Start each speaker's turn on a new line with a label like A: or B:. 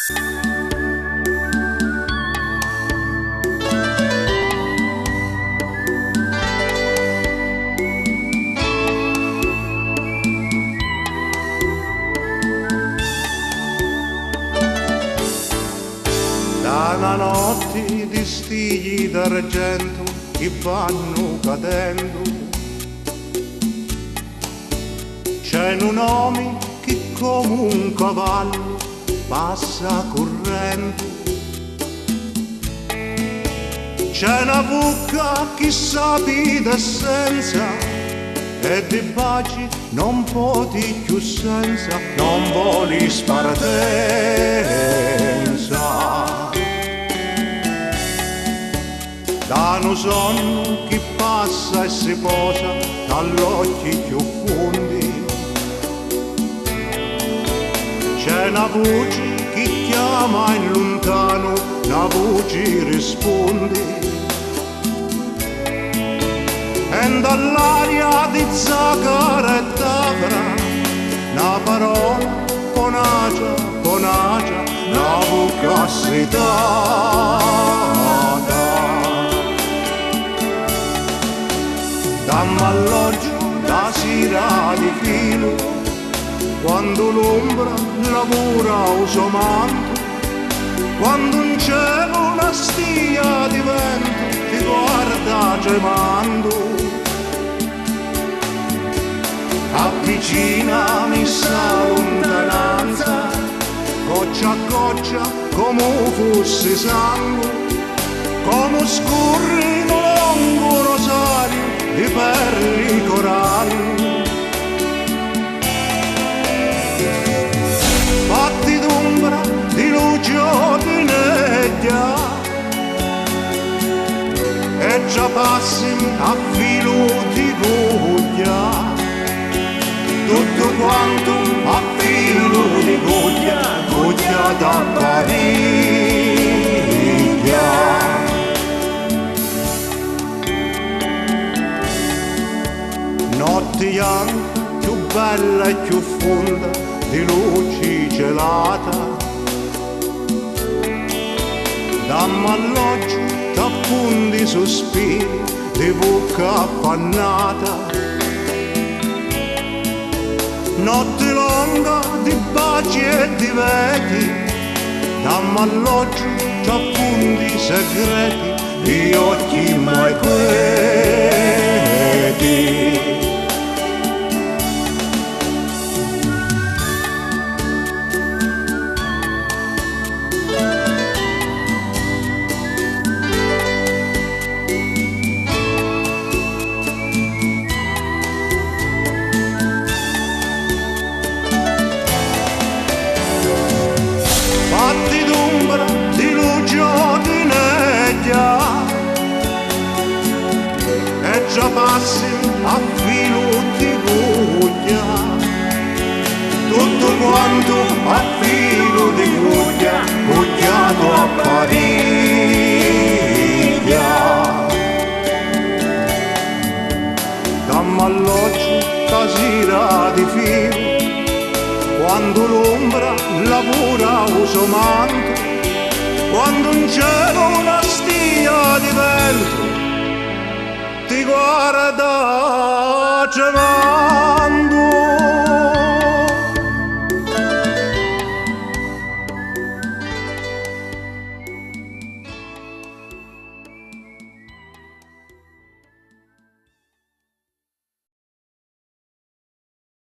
A: Da una notte di stigli d'argento che vanno cadendo, c'è un uomo che come un cavallo passa correndo, c'è una bucca che sapida senza e di pace non poti più senza, non voli spartenza. Da un sonno che passa e si posa dall'occhi più fondi, c'è una voce che chiama in lontano, una voce risponde, e dall'aria di zaccara e d'avra una parola conagia, una bocca sritata. Dammi alloggio da sera di filo, quando l'ombra lavora il suo manto, quando in cielo una stia di vento ti guarda tremando. Avvicinami sta lontananza, goccia a goccia come fosse sangue, come scorre in un lungo rosario di perli coralli. Fatti d'ombra, di luce o di nebbia, e già passi a filo di guglia, tutto quanto a filo di guglia, guglia da Pariglia. Notte bianca, più bella e più fonda di luci gelata, dammi alloggio, t'appundi sospiri di bocca appannata. Notte lunga di baci e di veti, dammi alloggio, t'appundi segreti di occhi mai quieti. Fatti d'ombra, di luce o di nebbia, e già passi a filo di guglia, tutto quanto a filo di guglia, guggiato a Pariglia. Dammi alloggio, casira di filo, quando l'ombra lavora il suo manto, quando in cielo una stia di vento ti guarda tremare.